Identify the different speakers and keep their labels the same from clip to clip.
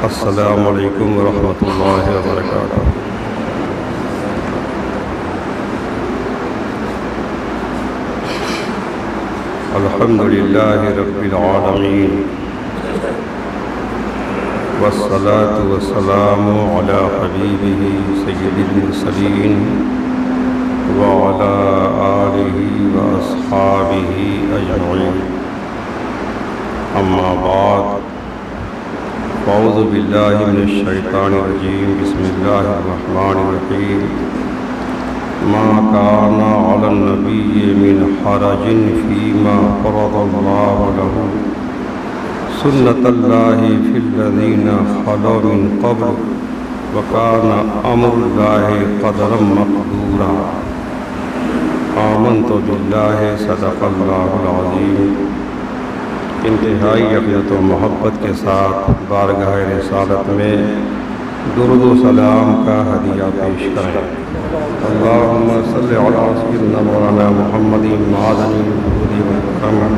Speaker 1: السلام علیکم ورحمۃ اللہ وبرکاتہ۔ الحمد للہ رب العالمین والصلاة والسلام علی حبیبہ سید المرسلین وعلی آلہ واصحابہ اجمعین، اما بعد، اعوذ باللہ من الشیطان الرجیم، بسم اللہ الرحمن الرحیم۔ ما کان علی النبی من حرج فیما فرض اللہ لہ، سنۃ اللہ فی الذین خلوا من قبل، وکان امر اللہ قدرا مقدورا۔ آمنت باللہ، صدق اللہ العظیم۔ انتہائی عقیدت و محبت کے ساتھ بارگاہ رسالت میں درود و سلام کا ہدیہ پیش کریں۔ اللہم صلی علی سیدنا مولانا محمد معدنی الجود والکرم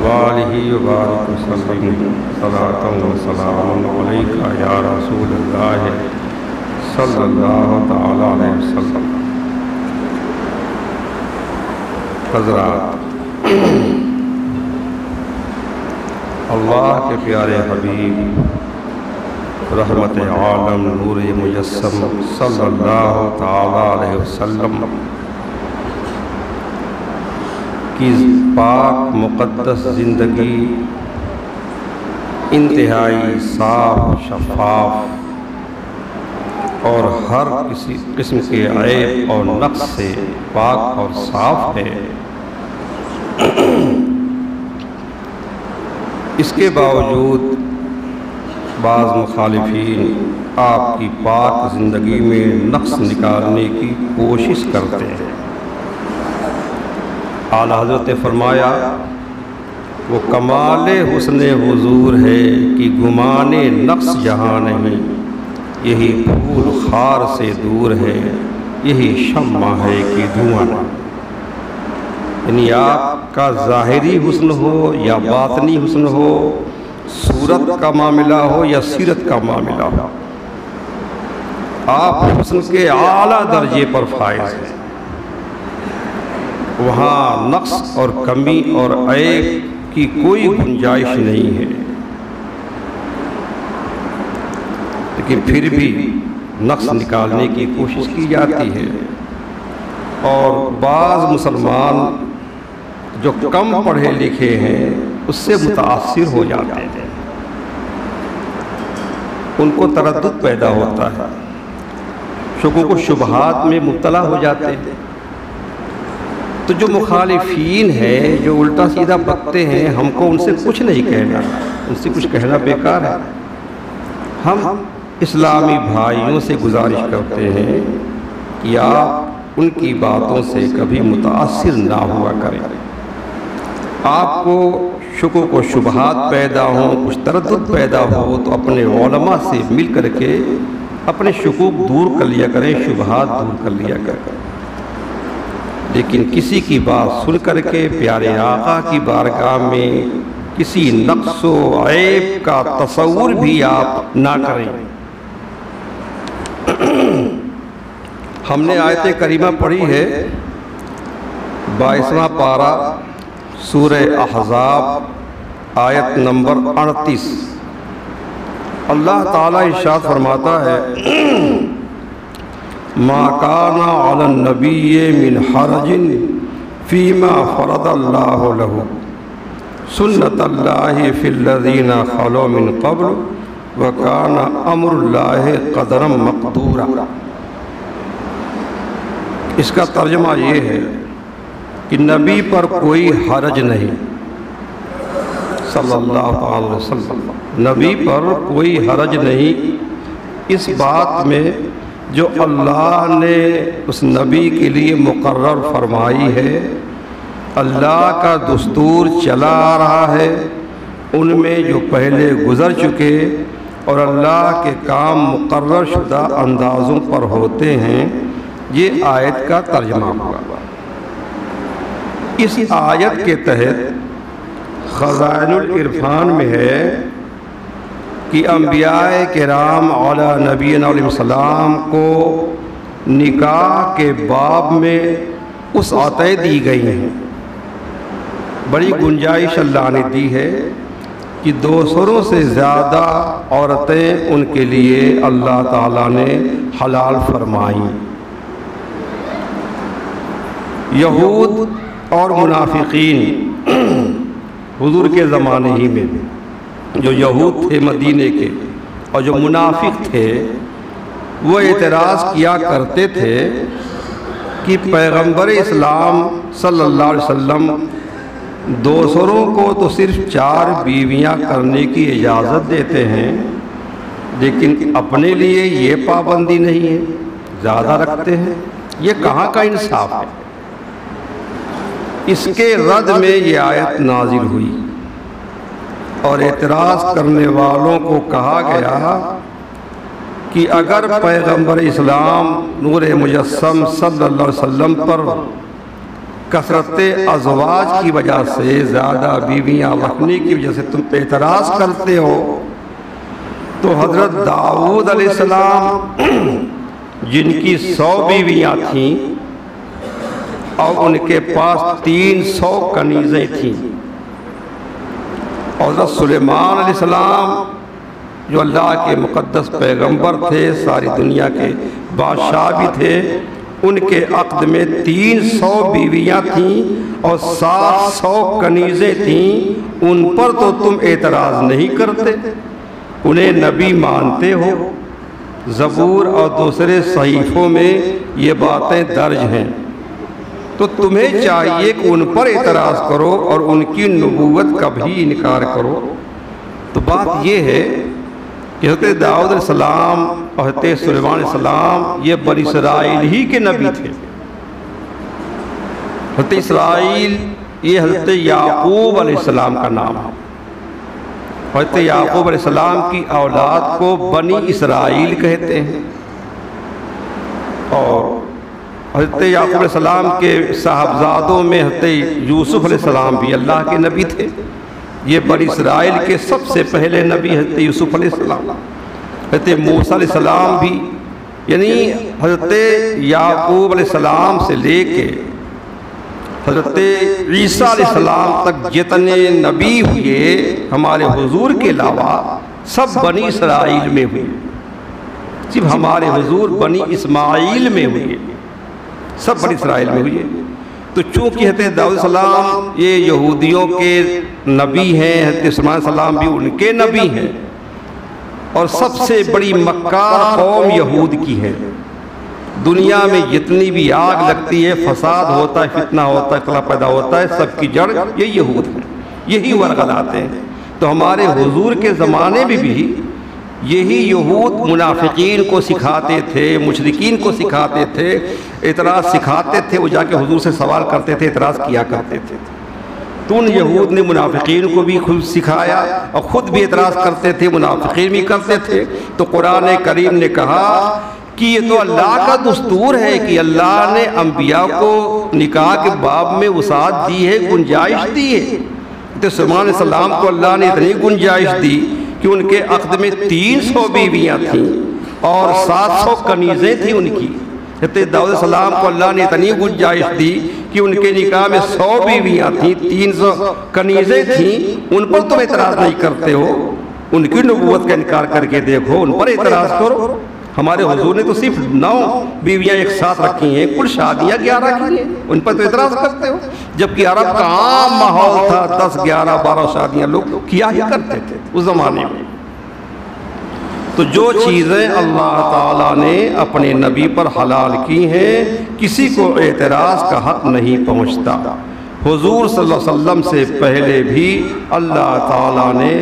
Speaker 1: وآلہ وبارک وسلم، صلاۃ و سلام علیک یا رسول اللہ صلی اللہ تعالی علیہ وسلم۔ حضرات، اللہ کے پیارے حبیب رحمت عالم نور مجسم صلی اللہ تعالی علیہ وسلم کی پاک مقدس زندگی انتہائی صاف، شفاف اور ہر کسی قسم کے عیب اور نقص سے پاک اور صاف ہے۔ اس کے باوجود بعض مخالفین آپ کی پاک زندگی میں نقص نکالنے کی کوشش کرتے ہیں۔ اعلیٰ حضرت نے فرمایا، وہ کمال حسن حضور ہے کہ گمان نقص جہاں نہیں، یہی پھول خار سے دور ہے، یہی شمع ہے کہ دھواں نہیں۔ یعنی آپ کا ظاہری حسن ہو یا باطنی حسن ہو، صورت کا معاملہ ہو یا سیرت کا معاملہ ہو، آپ حسن کے اعلیٰ درجے پر فائز ہیں۔ وہاں نقص اور کمی اور عیب کی کوئی گنجائش نہیں ہے، لیکن پھر بھی نقص نکالنے کی کوشش کی جاتی ہے، اور بعض مسلمان جو کم پڑھے لکھے ہیں اس سے متاثر ہو جاتے ہیں، ان کو تردد پیدا ہوتا ہے، شکوک و شبہات میں مبتلا ہو جاتے ہیں۔ تو جو مخالفین ہیں، جو الٹا سیدھا بکتے ہیں، ہم کو ان سے کچھ نہیں کہنا، ان سے کچھ کہنا بیکار ہے۔ ہم اسلامی بھائیوں سے گزارش کرتے ہیں کہ آپ ان کی باتوں سے کبھی متاثر نہ ہوا کریں۔ آپ کو شکوک و شبہات پیدا ہوں، کچھ تردد پیدا ہو تو اپنے علماء سے مل کر کے اپنے شکوک دور کر لیا کریں، شبہات دور کر لیا کریں۔ لیکن کسی کی بات سن کر کے پیارے آقا کی بارگاہ میں کسی نقص و عیب کا تصور بھی آپ نہ کریں۔ ہم نے آیت کریمہ پڑھی ہے، 22واں پارہ سورہ احزاب، آیت نمبر 38۔ اللہ تعالیٰ ارشاد فرماتا ہے، ما کان علی النبی من حرج فیما فرض اللہ لہ، سنۃ اللہ فی الذین خلوا من قبل، وکان امر اللہ قدرا مقدورا۔ اس کا ترجمہ یہ ہے کہ نبی پر کوئی حرج نہیں، صلی اللہ علیہ وسلم، نبی پر کوئی حرج نہیں اس بات میں جو اللہ نے اس نبی کے لیے مقرر فرمائی ہے، اللہ کا دستور چلا آ رہا ہے، ان میں جو پہلے گزر چکے اور اللہ کے کام مقرر شدہ اندازوں پر ہوتے ہیں۔ یہ آیت کا ترجمہ ہوا۔ اس آیت کے تحت خزائن العرفان میں ہے کہ انبیاء کرام علی نبینا علیہ السلام کو نکاح کے باب میں وسعتیں دی گئی ہیں، بڑی گنجائش اللہ نے دی ہے کہ 200 سے زیادہ عورتیں ان کے لیے اللہ تعالیٰ نے حلال فرمائیں۔ یہود اور منافقین حضور کے زمانے ہی میں جو یہود تھے مدینے کے اور جو منافق تھے وہ اعتراض کیا کرتے تھے کہ پیغمبر اسلام صلی اللہ علیہ وسلم دوسروں کو تو صرف 4 بیویاں کرنے کی اجازت دیتے ہیں، لیکن اپنے لیے یہ پابندی نہیں ہے، زیادہ رکھتے ہیں، یہ کہاں کا انصاف ہے؟ اس کے رد میں یہ آیت نازل ہوئی اور اعتراض کرنے والوں کو کہا گیا کہ اگر پیغمبر اسلام نور مجسم صلی اللہ علیہ وسلم پر کثرت ازواج کی وجہ سے، زیادہ بیویاں رکھنے کی وجہ سے تم اعتراض کرتے ہو، تو حضرت داؤد علیہ السلام جن کی 100 بیویاں تھیں اور ان کے پاس 300 کنیزیں تھیں، اور حضرت سلیمان علیہ السلام جو اللہ کے مقدس پیغمبر تھے، ساری دنیا کے بادشاہ بھی تھے، ان کے عقد میں 300 بیویاں تھیں اور 700 کنیزیں تھیں، ان پر تو تم اعتراض نہیں کرتے، انہیں نبی مانتے ہو، زبور اور دوسرے صحیفوں میں یہ باتیں درج ہیں، تو تمہیں چاہیے کہ ان پر اعتراض کرو اور ان کی نبوت کا بھی انکار کرو۔ تو بات یہ ہے کہ حضرت داؤد علیہ السلام اور حضرت سلیمان علیہ السلام یہ بنی اسرائیل ہی کے نبی تھے۔ حضرت اسرائیل یہ حضرت یعقوب علیہ السلام کا نام ہے، حضرت یعقوب علیہ السلام کی اولاد کو بنی اسرائیل کہتے ہیں، اور حضرت یعقوب علیہ السلام کے صاحبزادوں میں حضرت یوسف علیہ السلام بھی اللہ کے نبی تھے۔ یہ بنی اسرائیل کے سب سے پہلے نبی حضرت یوسف علیہ السلام، حضرت موسیٰ علیہ السلام بھی، یعنی حضرت یعقوب علیہ السلام سے لے کے حضرت عیسیٰ علیہ السلام تک جتنے نبی ہوئے ہمارے حضور کے علاوہ سب بنی اسرائیل میں ہوئے، صرف ہمارے حضور بنی اسماعیل میں ہوئے، سب بنی اسرائیل میں ہوئے۔ تو چونکہ حضرت داؤد علیہ السلام یہ یہودیوں کے نبی ہیں، حضرت سلیمان علیہ السلام بھی ان کے نبی ہیں، اور سب سے بڑی مکار قوم یہود کی ہے۔ دنیا میں جتنی بھی آگ لگتی ہے، فساد ہوتا ہے، فتنہ ہوتا ہے، اختلاف پیدا ہوتا ہے، سب کی جڑ یہ یہود ہیں، یہی ورغلاتے ہیں۔ تو ہمارے حضور کے زمانے میں بھی یہی یہود منافقین کو سکھاتے تھے، مشرکین کو سکھاتے تھے، اعتراض سکھاتے تھے، وہ جا کے حضور سے سوال کرتے تھے، اعتراض کیا کرتے تھے۔ تو ان یہود نے منافقین کو بھی خود سکھایا اور خود بھی اعتراض کرتے تھے، منافقین بھی کرتے تھے۔ تو قرآن کریم نے کہا کہ یہ تو اللہ کا دستور ہے کہ اللہ نے انبیاء کو نکاح کے باب میں وسعت دی ہے، گنجائش دی ہے۔ تو سلیمان علیہ السلام کو اللہ نے اتنی گنجائش دی کہ ان کے عقد میں 300 بیویاں تھیں اور 700 کنیزیں تھیں ان کی۔ حضرت داؤد علیہ السلام کو اللہ نے اتنی گنجائش دی کہ ان کے نکاح میں 100 بیویاں تھیں، 300 کنیزیں تھیں، ان پر تم اعتراض نہیں کرتے ہو، ان کی نبوت کا انکار کر کے دیکھو، ان پر اعتراض کرو۔ ہمارے حضور نے تو صرف 9 بیویاں ایک ساتھ رکھی ہیں، کل شادیاں 11 کی ہیں، ان پر تو اعتراض کرتے ہو، جبکہ عرب کا عام ماحول تھا 10 11 12 شادیاں لوگ کیا ہی کرتے تھے اس زمانے میں۔ تو جو چیزیں اللہ تعالیٰ نے اپنے نبی پر حلال کی ہیں، کسی کو اعتراض کا حق نہیں پہنچتا۔ حضور صلی اللہ علیہ وسلم سے پہلے بھی اللہ تعالیٰ نے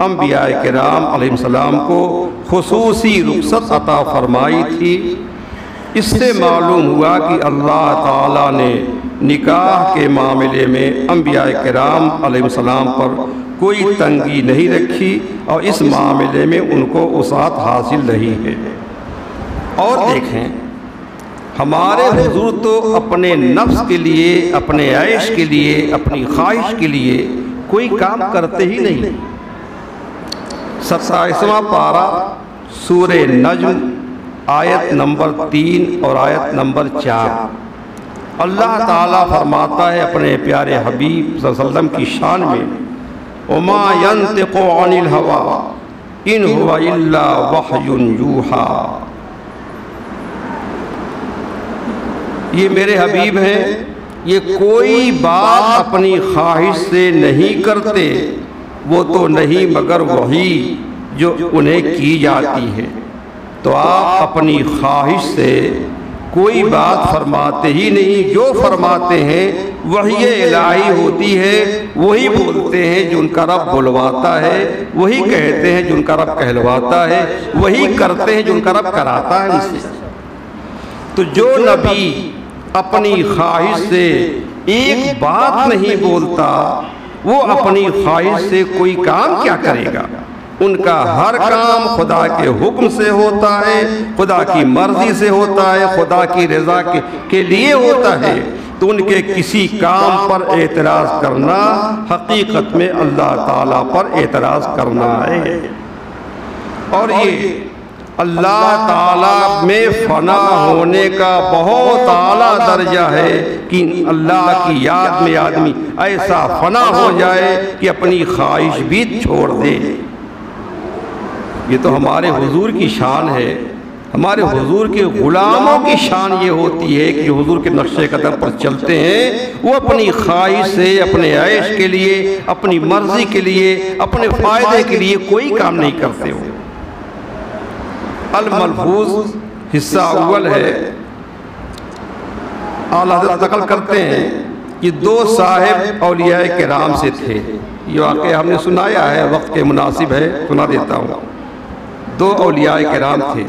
Speaker 1: انبیاء کرام علیہ السلام کو خصوصی رخصت عطا فرمائی تھی۔ اس سے معلوم ہوا کہ اللہ تعالیٰ نے نکاح کے معاملے میں انبیاء کرام علیہ السلام پر کوئی تنگی نہیں رکھی اور اس معاملے میں ان کو وسعت حاصل نہیں ہے۔ اور دیکھیں، ہمارے حضور تو اپنے نفس کے لیے، اپنے عیش کے لیے، اپنی خواہش کے لیے کوئی کام کرتے ہی نہیں، 27واں پارہ سورہ نجم آیت نمبر 3 اور آیت نمبر 4۔ اللہ تعالیٰ فرماتا ہے اپنے پیارے حبیب صلی اللہ علیہ وسلم کی شان میں، وَمَا يَنْطِقُ عَنِ الْهَوَىٰ إِنْ هُوَ إِلَّا وَحْيٌ يُوحَىٰ۔ یہ میرے حبیب ہیں، یہ کوئی بات اپنی خواہش سے نہیں کرتے، وہ تو نہیں مگر وحی جو انہیں کی جاتی ہے۔ تو آپ اپنی خواہش سے کوئی بات فرماتے ہی نہیں، جو فرماتے ہیں وحی الہی ہوتی ہے، وہی بولتے ہیں جو ان کا رب بلواتا ہے، وہی کہتے ہیں جو ان کا رب کہلواتا ہے، وہی کرتے ہیں جو ان کا رب کراتا ہے ان سے۔ تو جو نبی اپنی خواہش سے ایک بات نہیں بولتا، وہ اپنی خواہش سے کوئی کام کیا کرے گا؟ ان کا ہر کام خدا کے حکم سے ہوتا ہے، خدا کی مرضی سے ہوتا ہے، خدا کی رضا کے لیے ہوتا ہے۔ تو ان کے کسی کام پر اعتراض کرنا حقیقت میں اللہ تعالیٰ پر اعتراض کرنا ہے۔ اور یہ اللہ تعالیٰ میں فنا ہونے کا بہت اعلیٰ درجہ ہے کہ اللہ کی یاد میں آدمی ایسا فنا ہو جائے کہ اپنی خواہش بھی چھوڑ دے۔ یہ تو ہمارے حضور کی شان ہے، ہمارے حضور کے غلاموں کی شان یہ ہوتی ہے کہ حضور کے نقش قدم پر چلتے ہیں، وہ اپنی خواہش سے، اپنے عیش کے لیے، اپنی مرضی کے لیے، اپنے فائدے کے لیے کوئی کام نہیں کرتے ہو۔ الملفوظ حصہ اول ہے، اعلیٰ حضرت نقل کرتے ہیں کہ 2 صاحب اولیاء کرام سے تھے۔ یہ واقعہ ہم نے سنایا ہے، وقت کے مناسب ہے سنا دیتا ہوں۔ 2 اولیاء کرام تھے،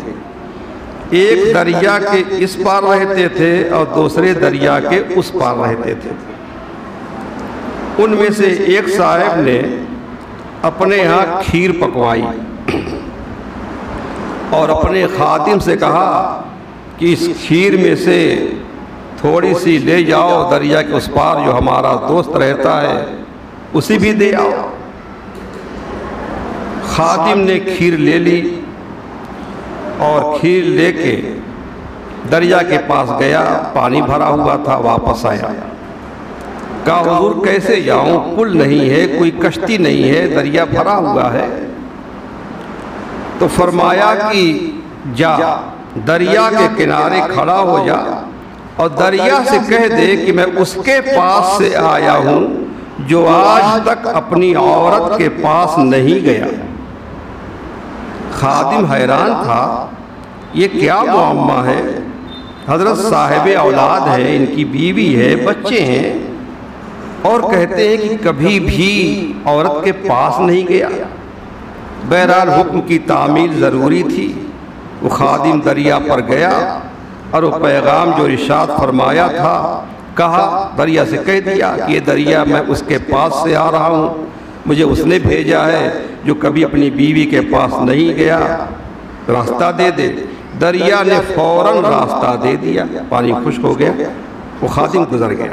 Speaker 1: ایک دریا کے اس پار رہتے تھے اور دوسرے دریا کے اس پار رہتے تھے۔ ان میں سے ایک صاحب نے اپنے ہاں کھیر پکوائی اور اپنے خادم سے کہا کہ اس کھیر میں سے تھوڑی سی لے جاؤ، دریا کے اس پار جو ہمارا دوست رہتا ہے اسی بھی دے آؤ۔ خادم نے کھیر لے لی اور کھیر لے کے دریا کے پاس گیا، پانی بھرا ہوا تھا، واپس آیا۔ کہا حضور کیسے جاؤں، پل نہیں ہے، کوئی کشتی نہیں ہے، دریا بھرا ہوا ہے۔ تو فرمایا کہ جا دریا کے کنارے کھڑا ہو جا اور دریا سے کہہ دے کہ میں اس کے پاس سے آیا ہوں جو آج تک اپنی عورت کے پاس نہیں گیا۔ خادم حیران تھا، یہ کیا معاملہ ہے؟ حضرت صاحب اولاد ہے، ان کی بیوی ہے، بچے ہیں، اور کہتے ہیں کہ کبھی بھی عورت کے پاس نہیں گیا۔ بہرحال حکم کی تعمیل ضروری تھی۔ وہ خادم دریا پر گیا اور وہ پیغام جو ارشاد فرمایا تھا کہا، دریا سے کہہ دیا کہ یہ دریا میں اس کے پاس سے آ رہا ہوں، مجھے اس نے بھیجا ہے جو کبھی اپنی بیوی کے پاس نہیں گیا، راستہ دے دے۔ دریا نے فوراً راستہ دے دیا، پانی خشک ہو گیا، وہ خادم گزر گیا۔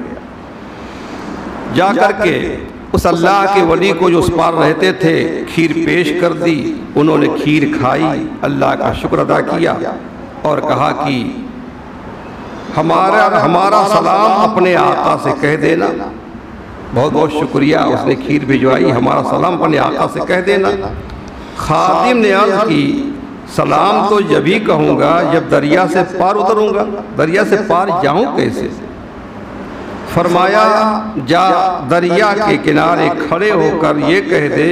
Speaker 1: جا کر کے اس اللہ کے ولی کو جو اس پار رہتے تھے کھیر پیش کر دی، انہوں نے کھیر کھائی، اللہ کا شکر ادا کیا اور کہا کہ ہمارا سلام اپنے آقا سے کہہ دینا۔ بہت بہت شکریہ، اس نے کھیر بھجوائی، ہمارا سلام اپنے آقا سے کہہ دینا۔ خادم نے عرض کی سلام تو جبھی کہوں گا جب دریا سے پار اتروں گا، دریا سے پار جاؤں کیسے؟ فرمایا جا دریا کے کنارے کھڑے ہو کر یہ کہہ دے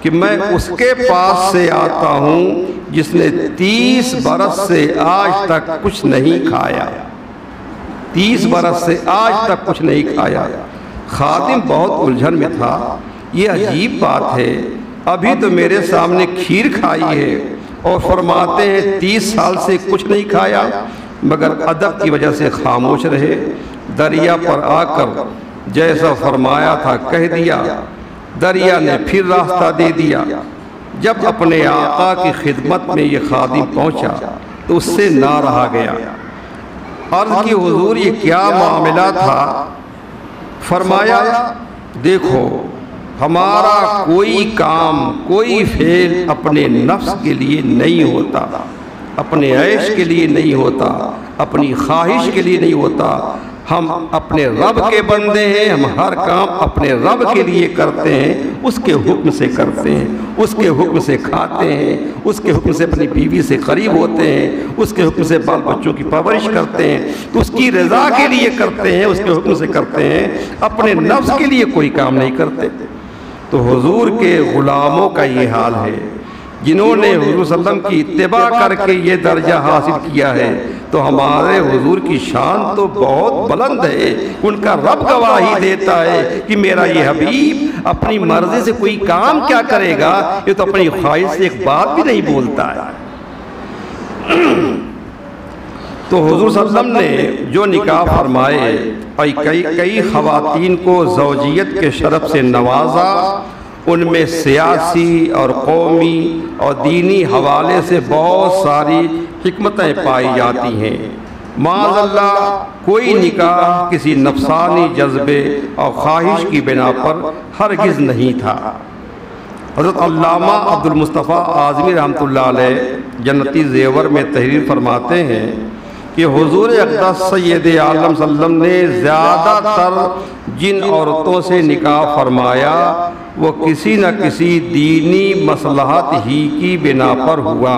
Speaker 1: کہ میں اس کے پاس سے آتا ہوں جس نے 30 برس سے آج تک کچھ نہیں کھایا، 30 برس سے آج تک کچھ نہیں کھایا۔ خادم بہت الجھن میں تھا، یہ عجیب بات ہے، ابھی تو میرے سامنے کھیر کھائی ہے اور فرماتے ہیں 30 سال سے کچھ نہیں کھایا، مگر ادب کی وجہ سے خاموش رہے۔ دریا پر آ کر جیسا فرمایا تھا کہہ دیا، دریا نے پھر راستہ دے دیا۔ جب اپنے آقا کی خدمت میں یہ خادم پہنچا تو اس سے نہ رہا گیا۔ عرض کی حضور یہ کیا معاملہ تھا؟ فرمایا دیکھو ہمارا کوئی کام کوئی فعل اپنے نفس کے لیے نہیں ہوتا، اپنے عیش کے لیے نہیں ہوتا، اپنی خواہش کے لیے نہیں ہوتا۔ ہم اپنے رب کے بندے ہیں، ہم ہر کام اپنے رب کے لیے کرتے ہیں، اس کے حکم سے کرتے ہیں، اس کے حکم سے کھاتے ہیں، اس کے حکم سے اپنی بیوی سے قریب ہوتے ہیں، اس کے حکم سے بال بچوں کی پرورش کرتے ہیں، تو اس کی رضا کے لیے کرتے ہیں، اس کے حکم سے کرتے ہیں، اپنے نفس کے لیے کوئی کام نہیں کرتے۔ تو حضور کے غلاموں کا یہ حال ہے، جنہوں نے حضور صلی اللہ علیہ وسلم کی اتباع کر کے یہ درجہ حاصل کیا ہے، تو ہمارے حضور کی شان تو بہت بلند ہے۔ ان کا رب گواہی دیتا ہے کہ میرا یہ حبیب اپنی مرضی سے کوئی کام کیا کرے گا، یہ تو اپنی خواہش سے ایک بات بھی نہیں بولتا ہے۔ تو حضور صلی اللہ علیہ وسلم نے جو نکاح فرمائے اور کئی خواتین کو زوجیت کے شرف سے نوازا، ان میں سیاسی اور قومی اور دینی حوالے سے بہت ساری حکمتیں پائی جاتی ہیں۔ معاذ اللہ کوئی نکاح کسی نفسانی جذبے اور خواہش کی بنا پر ہرگز نہیں تھا۔ حضرت علامہ عبد المصطفیٰ اعظمی رحمۃ اللہ علیہ جنتی زیور میں تحریر فرماتے ہیں کہ حضور اقدس سید عالم صلی اللہ علیہ وسلم نے زیادہ تر جن عورتوں سے نکاح فرمایا وہ کسی نہ کسی دینی مصلحت ہی کی بنا پر ہوا۔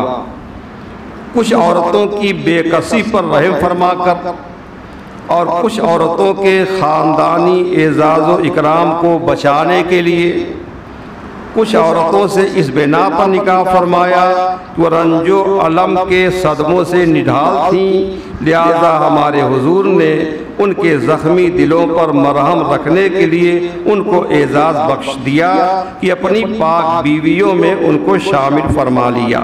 Speaker 1: کچھ عورتوں کی بے کسی پر رحم فرما کر اور کچھ عورتوں کے خاندانی اعزاز و اکرام کو بچانے کے لیے، کچھ عورتوں سے اس بنا پر نکاح فرمایا کہ وہ رنج و الم کے صدموں سے نڈھال تھیں، لہذا ہمارے حضور نے ان کے زخمی دلوں پر مرہم رکھنے کے لیے ان کو اعزاز بخش دیا کہ اپنی پاک بیویوں میں ان کو شامل فرما لیا۔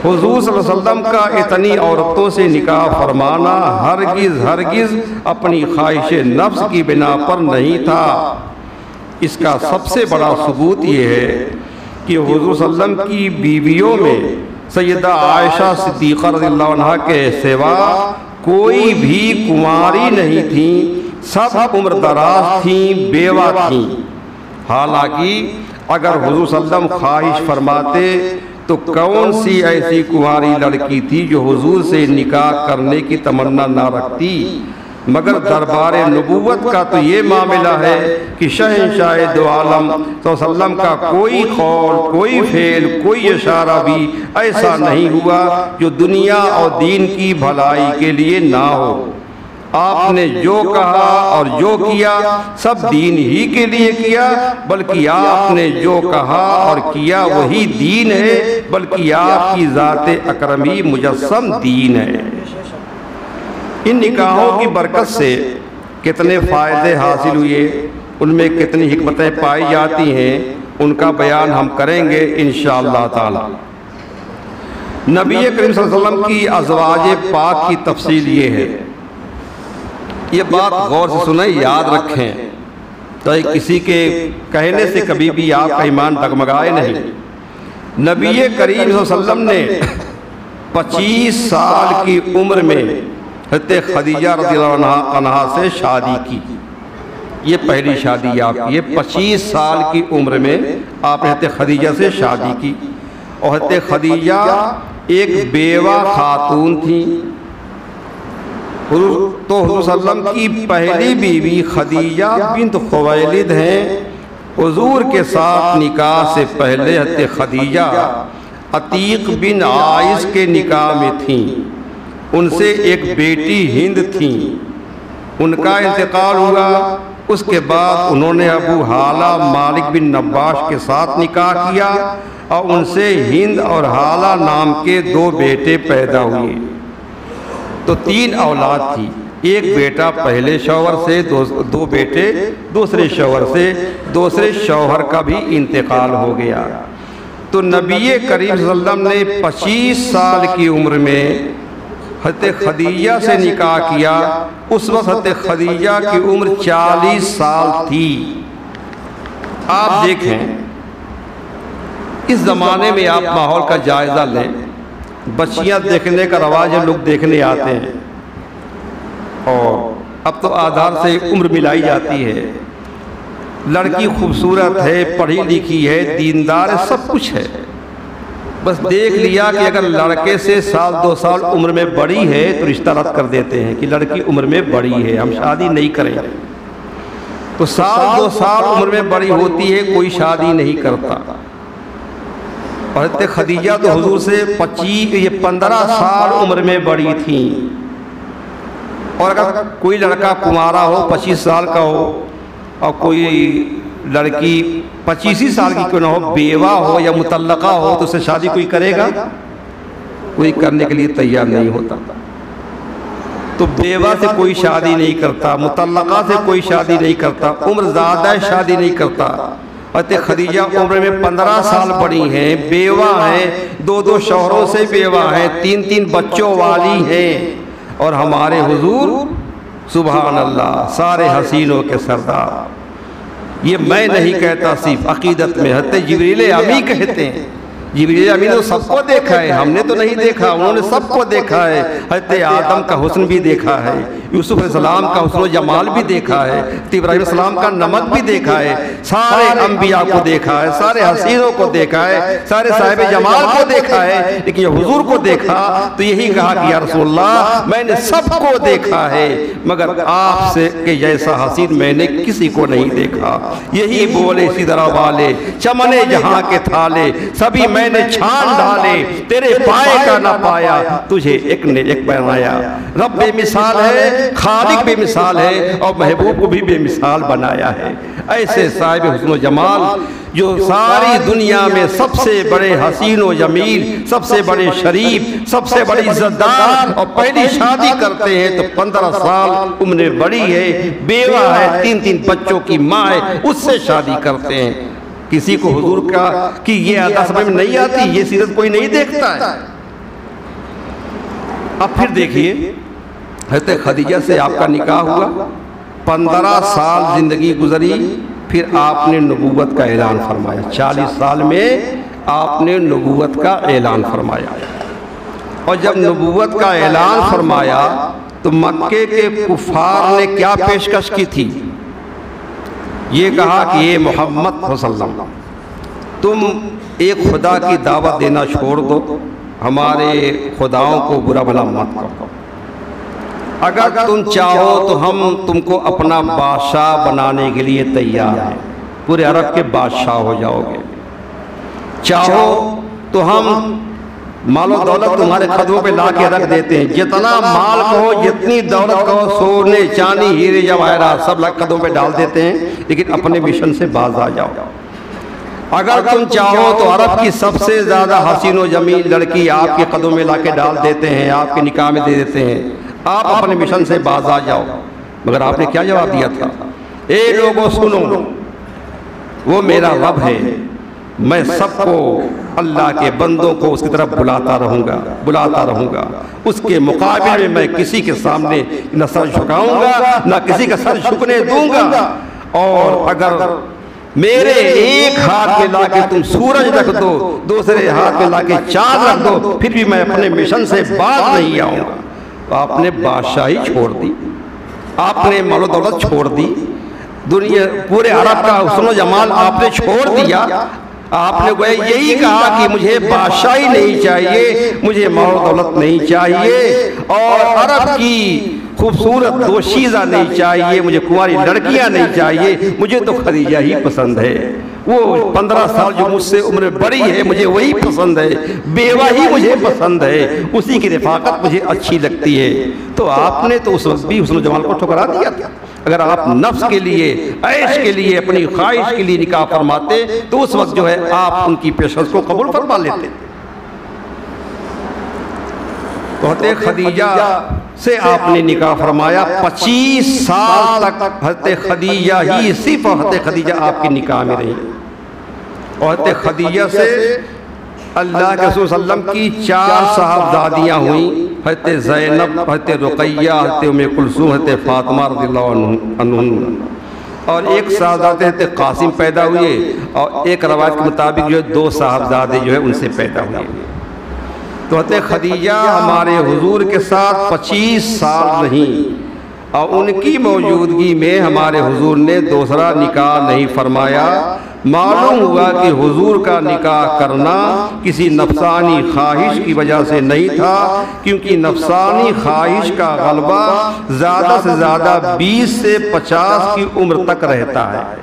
Speaker 1: حضور صلی اللہ علیہ وسلم کا اتنی عورتوں سے نکاح فرمانا ہرگز اپنی خواہش نفس کی بنا پر نہیں تھا۔ اس کا سب سے بڑا ثبوت یہ ہے کہ حضور صلی اللہ علیہ وسلم کی بیویوں میں سیدہ عائشہ صدیقہ رضی اللہ عنہا کے سوا کوئی بھی کنواری نہیں تھیں، سب عمر دراز تھیں، بیوہ تھیں۔ حالانکہ اگر حضور صلی اللہ علیہ وسلم خواہش فرماتے تو کون سی ایسی کنواری لڑکی تھی جو حضور سے نکاح کرنے کی تمنا نہ رکھتی؟ مگر دربار نبوت کا تو یہ معاملہ ہے کہ شہنشاہ دو عالم صلی اللہ علیہ وسلم کا کوئی قول، کوئی فعل، کوئی اشارہ بھی ایسا نہیں ہوا جو دنیا اور دین کی بھلائی کے لیے نہ ہو۔ آپ نے جو کہا اور جو کیا سب دین ہی کے لیے کیا، بلکہ آپ نے جو کہا اور کیا وہی دین ہے، بلکہ آپ کی ذات اکرمی مجسم دین ہے۔ ان نکاحوں کی برکت سے کتنے فائدے حاصل ہوئے، ان میں کتنی حکمتیں پائی جاتی ہیں، ان کا بیان ہم کریں گے انشاءاللہ تعالی۔ نبی کریم صلی اللہ علیہ وسلم کی ازواج پاک کی تفصیل یہ ہے، یہ بات غور سے سنیں، یاد رکھیں تو کسی کے کہنے سے کبھی بھی آپ کا ایمان ڈگمگائے نہیں۔ نبی کریم صلی اللہ علیہ وسلم نے 25 سال کی عمر میں حضرت خدیجہ رضی اللہ عنہا سے شادی کی۔ یہ پہلی شادی آپ کی، 25 سال کی عمر میں آپ نے حضرت خدیجہ سے شادی کی، اور حضرت خدیجہ ایک بیوہ خاتون تھیں۔ تو حضور صلی اللہ علیہ وسلم کی پہلی بیوی خدیجہ بنت خویلد ہیں۔ حضور کے ساتھ نکاح سے پہلے حضرت خدیجہ عتیق بن عائز کے نکاح میں تھیں، ان سے ایک بیٹی ہند تھیں، ان کا انتقال ہوا۔ اس کے بعد انہوں نے ابو حالہ مالک بن نباش کے ساتھ نکاح کیا اور ان سے ہند اور حالہ نام کے 2 بیٹے پیدا ہوئے، تو 3 اولاد تھی، ایک بیٹا پہلے شوہر سے، 2 بیٹے دوسرے شوہر سے، دوسرے شوہر کا بھی انتقال ہو گیا۔ تو نبی کریم صلی اللہ علیہ وسلم نے 25 سال کی عمر میں حضرت خدیجہ سے نکاح کیا۔ اس وقت حضرت خدیجہ کی عمر 40 سال تھی۔ آپ دیکھیں اس زمانے میں، آپ ماحول کا جائزہ لیں، بچیاں دیکھنے کا رواج ہے، لوگ دیکھنے آتے ہیں، اور اب تو آدھار سے عمر ملائی جاتی ہے، لڑکی خوبصورت ہے، پڑھی لکھی ہے، دیندار ہے، سب کچھ ہے، بس دیکھ لیا کہ اگر لڑکے سے سال 2 سال عمر میں بڑی ہے تو رشتہ رد کر دیتے ہیں کہ لڑکی عمر میں بڑی ہے، ہم شادی نہیں کریں گے۔ تو سال 2 سال عمر میں بڑی ہوتی ہے، کوئی شادی نہیں کرتا۔ حضرت خدیجہ تو حضور سے 15 سال عمر میں بڑی تھیں، اور اگر کوئی لڑکا کمارا ہو 25 سال کا ہو اور کوئی لڑکی 25 سال کی کیوں نہ ہو، بیوہ ہو یا مطلقہ ہو، تو اس سے شادی کوئی کرے گا؟ کوئی کرنے کے لیے تیار نہیں ہوتا۔ تو بیوہ سے کوئی شادی نہیں کرتا، مطلقہ سے کوئی شادی نہیں کرتا، عمر زیادہ ہے شادی نہیں کرتا۔ حضرت خدیجہ عمر میں 15 سال بڑی ہیں، بیوہ ہیں، 2 شوہروں سے بیوہ ہیں، 3 بچوں والی ہیں، اور ہمارے حضور سبحان اللہ سارے حسینوں کے سردار۔ یہ میں نہیں کہتا، صرف عقیدت میں حضرت جبریل امی کہتے ہیں۔ جبریل امی نے سب کو دیکھا ہے، ہم نے تو نہیں دیکھا، انہوں نے سب کو دیکھا ہے۔ حضرت آدم کا حسن بھی دیکھا ہے، یوسف علیہ السلام کا حسن و جمال بھی دیکھا ہے، ابراہیم علیہ السلام کا نمک بھی دیکھا ہے، سارے انبیاء کو دیکھا ہے، سارے حسینوں کو دیکھا ہے، سارے صاحب جمال کو دیکھا ہے، لیکن یہ حضور کو دیکھا تو یہی کہا کہ یا رسول اللہ میں نے سب کو دیکھا ہے، مگر آپ سے کہ جیسا حسین میں نے کسی کو نہیں دیکھا۔ یہی بولے سدرہ والے چمنے جہاں کے تھالے، سبھی میں نے چھان ڈالے، تیرے پائے کا نہ پایا، تجھے ایک نے ایک بنایا۔ رب بے مثال ہے، خالق بے مثال ہے، اور محبوب کو بھی بے مثال بنایا ہے۔ ایسے صاحب حسن و جمال جو ساری دنیا میں سب سے بڑے حسین و جمیل، سب سے بڑے شریف، سب سے بڑی عزتدار، اور پہلی شادی کرتے ہیں تو 15 سال عمر بڑی ہے، بیوہ ہے، 3 بچوں کی ماں ہے، اس سے شادی کرتے ہیں۔ کسی کو حضور کا کہ یہ ادا سمجھ میں نہیں آتی، یہ سیرت کوئی نہیں دیکھتا ہے۔ اب پھر دیکھیے حضرت خدیجہ سے آپ کا نکاح ہوا، 15 سال زندگی گزری، پھر آپ نے نبوت کا اعلان فرمایا۔ 40 سال میں آپ نے نبوت کا اعلان فرمایا، اور جب نبوت کا اعلان فرمایا تو مکے کے کفار نے کیا پیشکش کی تھی؟ یہ کہا کہ یہ محمد صلی اللہ علیہ وسلم تم ایک خدا کی دعوت دینا چھوڑ دو، ہمارے خداؤں کو برا بھلا مت کرو، اگر تم چاہو تو ہم تم کو اپنا بادشاہ بنانے کے لیے تیار ہیں، پورے عرب کے بادشاہ ہو جاؤ گے، چاہو تو ہم مال و دولت تمہارے قدموں پہ لا کے رکھ دیتے ہیں، جتنا مال کہو، جتنی دولت کہو، سونے چاندی ہیرے جواہرات سب قدموں پہ ڈال دیتے ہیں، لیکن اپنے مشن سے باز آ جاؤ۔ اگر تم چاہو تو عرب کی سب سے زیادہ حسین و جمیل لڑکی آپ کے قدموں میں لا کے ڈال دیتے ہیں، آپ کے نکاح میں دے دیتے ہیں، آپ اپنے مشن سے باز آ جاؤ۔ مگر آپ نے کیا جواب دیا تھا؟ اے لوگوں سنو، وہ میرا رب ہے، میں سب کو اللہ کے بندوں کو اس کی طرف بلاتا رہوں گا، اس کے مقابل میں کسی کے سامنے نہ سر جھکاؤں گا، نہ کسی کا سر جھکنے دوں گا، اور اگر میرے ایک ہاتھ میں لا کے تم سورج رکھ دو، دوسرے ہاتھ میں لا کے چاند رکھ دو، پھر بھی میں اپنے مشن سے باز نہیں آؤں گا۔ تو آپ نے بادشاہی چھوڑ دی، آپ نے مال و دولت چھوڑ دی، دنیا پورے عرب کا حسن و جمال آپ نے چھوڑ دیا، آپ نے یہی کہا کہ مجھے بادشاہی نہیں چاہیے، مجھے مال و دولت نہیں چاہیے، اور عرب کی خوبصورت دوشیزہ نہیں چاہیے، مجھے کنواری لڑکیاں نہیں چاہیے، مجھے تو خدیجہ ہی پسند ہے، وہ 15 سال جو مجھ سے عمر بڑی ہے مجھے وہی پسند ہے، بیوہ ہی مجھے پسند ہے، اسی کی رفاقت مجھے اچھی لگتی ہے۔ تو آپ نے تو اس وقت بھی حسن و جمال کو ٹھکرا دیا تھا۔ اگر آپ نفس کے لیے، عیش کے لیے، اپنی خواہش کے لیے نکاح فرماتے تو اس وقت جو ہے آپ ان کی پیشکش کو قبول فرما لیتے۔ تو حضرت خدیجہ سے آپ نے نکاح فرمایا، 25 سال تک حضرت خدیجہ ہی، صرف حضرت خدیجہ آپ کی نکاح میں رہی، اور حضرت خدیجہ سے اللہ کے رسول صلی اللہ علیہ وسلم کی 4 صاحبزادیاں ہوئیں، حضرت زینب، حضرت رقیہ، حضرت ام کلثوم، حضرت فاطمہ رضی اللہ عنہم، اور ایک صاحبزادے حضرت قاسم پیدا ہوئے، اور ایک روایت کے مطابق جو ہے 2 صاحبزادے جو ہے ان سے پیدا ہوئے۔ تو حضرت خدیجہ ہمارے حضور کے ساتھ 25 سال رہیں، اور ان کی موجودگی میں ہمارے حضور نے دوسرا نکاح نہیں فرمایا۔ معلوم ہوا کہ حضور کا نکاح کرنا کسی نفسانی خواہش کی وجہ سے نہیں تھا، کیونکہ نفسانی خواہش کا غلبہ زیادہ سے زیادہ 20 سے 50 کی عمر تک رہتا ہے،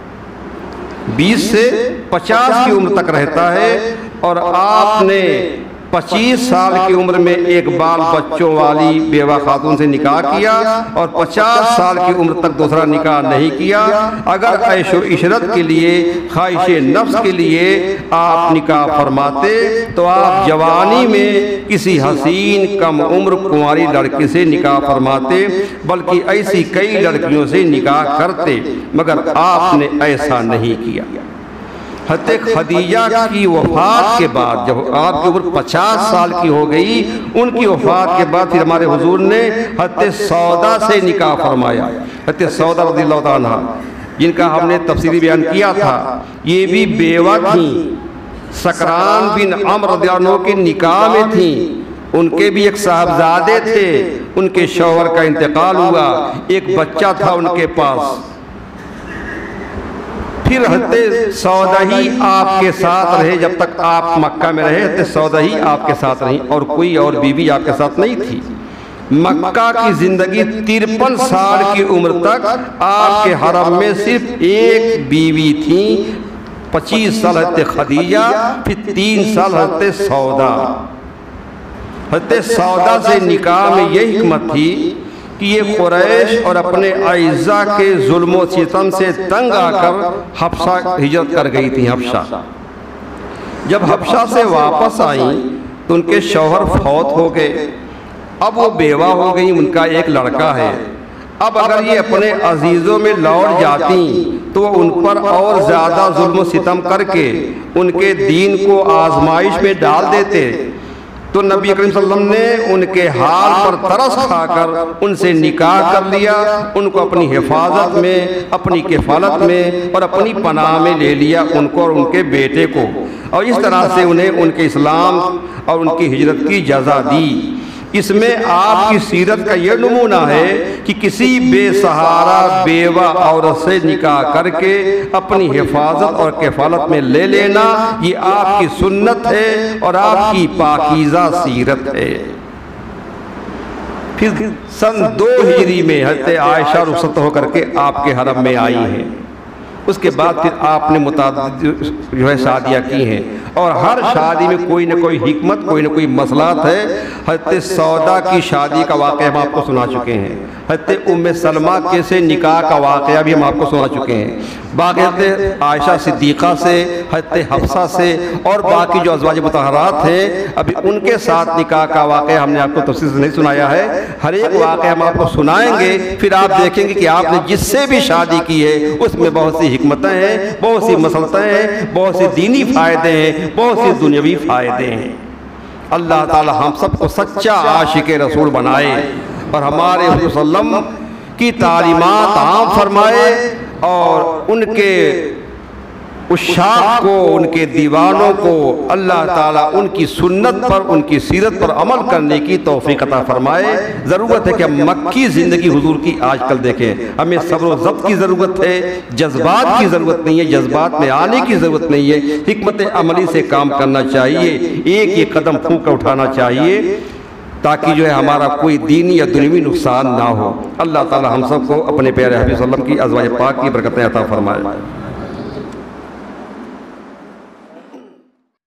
Speaker 1: 20 سے 50 کی عمر تک رہتا ہے، اور آپ نے 25 سال کی عمر میں ایک بال بچوں والی بیوہ خاتون سے نکاح کیا، اور 50 سال کی عمر تک دوسرا نکاح نہیں کیا۔ اگر عیش و عشرت کے لیے، خواہش نفس کے لیے آپ نکاح فرماتے تو آپ جوانی میں کسی حسین کم عمر کنواری لڑکی سے نکاح فرماتے، بلکہ ایسی کئی لڑکیوں سے نکاح کرتے، مگر آپ نے ایسا نہیں کیا۔ حضرت خدیجہ کی وفات کے بعد جب آپ کی عمر 50 سال کی ہو گئی، ان کی وفات کے بعد پھر ہمارے حضور نے حضرت سودا سے نکاح فرمایا۔ حضرت سودا رضی اللہ تعالیٰ عنہ، جن کا ہم نے تفصیلی بیان کیا تھا، یہ بھی بیوہ تھیں، سکران بن عمرو رضی اللہ عنہ کے نکاح میں تھیں، ان کے بھی ایک صاحبزادے تھے، ان کے شوہر کا انتقال ہوا، ایک بچہ تھا ان کے پاس۔ پھر حضرت سودا ہی آپ کے ساتھ رہے، جب تک آپ مکہ میں رہے حضرت سودا ہی آپ کے ساتھ رہی، اور کوئی اور بیوی آپ کے ساتھ نہیں تھی۔ مکہ کی زندگی 53 سال کی عمر تک آپ کے حرم میں صرف ایک بیوی تھی، 25 سال حضرت خدیجہ، پھر 3 سال حضرت سودا۔ حضرت سودا سے نکاح میں یہ حکمت تھی کہ یہ قریش اور اپنے اعزاء کے ظلم و ستم سے تنگ آ کر حبشہ ہجرت کر گئی تھی۔ حبشہ جب حبشہ سے واپس آئیں تو ان کے شوہر فوت ہو گئے، اب وہ بیوہ ہو گئی، ان کا ایک لڑکا ہے۔ اب اگر یہ اپنے عزیزوں میں لوٹ جاتی تو وہ ان پر اور زیادہ ظلم و ستم کر کے ان کے دین کو آزمائش میں ڈال دیتے، تو نبی کریم صلی اللہ علیہ وسلم نے ان کے حال پر ترس کھا کر ان سے نکاح کر لیا، ان کو اپنی حفاظت میں، اپنی کفالت میں اور اپنی پناہ میں لے لیا، ان کو اور ان کے بیٹے کو، اور اس طرح سے انہیں ان کے اسلام اور ان کی ہجرت کی جزا دی۔ اس میں آپ کی سیرت کا یہ نمونہ ہے کہ کسی بے سہارا بیوہ عورت سے نکاح کر کے اپنی حفاظت اور کفالت میں لے لینا، یہ آپ کی سنت ہے اور آپ کی پاکیزہ سیرت ہے۔ پھر سن 2 ہجری میں حضرت عائشہ رخصت ہو کر کے آپ کے حرم میں آئی ہیں۔ اس کے بعد پھر آپ نے متعدد شادیاں کی ہیں، اور ہر شادی میں کوئی نہ کوئی حکمت، کوئی نہ کوئی مصلحت ہے۔ حضرت سودا کی شادی کا واقعہ ہم آپ کو سنا چکے ہیں، حضرت ام سلمہ کے سے نکاح کا واقعہ بھی ہم آپ کو سنا چکے ہیں، باقی حضرت عائشہ صدیقہ سے، حضرت حفصہ سے، اور باقی جو ازواج مطہرات ہیں ابھی ان کے ساتھ نکاح کا واقعہ ہم نے آپ کو تفصیل سے نہیں سنایا ہے۔ ہر ایک واقعہ ہم آپ کو سنائیں گے، پھر آپ دیکھیں گے کہ آپ نے جس سے بھی شادی کی ہے اس میں بہت سی حکمتیں ہیں، بہت سی مصلحتیں ہیں، بہت سی دینی فائدے ہیں، بہت سی دنیاوی فائدے ہیں۔ اللہ تعالی ہم سب کو سچا عاشق رسول بنائے، اور ہمارے حضور صلی اللہ علیہ وسلم کی تعلیمات عام فرمائے، اور ان کے عشاق کو، ان کے دیوانوں کو اللہ تعالیٰ ان کی سنت پر، ان کی سیرت پر عمل کرنے کی توفیق عطا فرمائے۔ ضرورت ہے کہ ہم مکی زندگی حضور کی آج کل دیکھیں، ہمیں صبر و ضبط کی ضرورت ہے، جذبات کی ضرورت نہیں ہے، جذبات میں آنے کی ضرورت نہیں ہے، حکمت عملی سے کام کرنا چاہیے، ایک قدم پھونک کر اٹھانا چاہیے، تاکہ جو ہے ہمارا کوئی دینی یا دنیوی نقصان نہ ہو۔ اللہ تعالی ہم سب کو اپنے پیارے حبیب صلی اللہ علیہ وسلم کی ازواج پاک کی برکتیں عطا فرمائے۔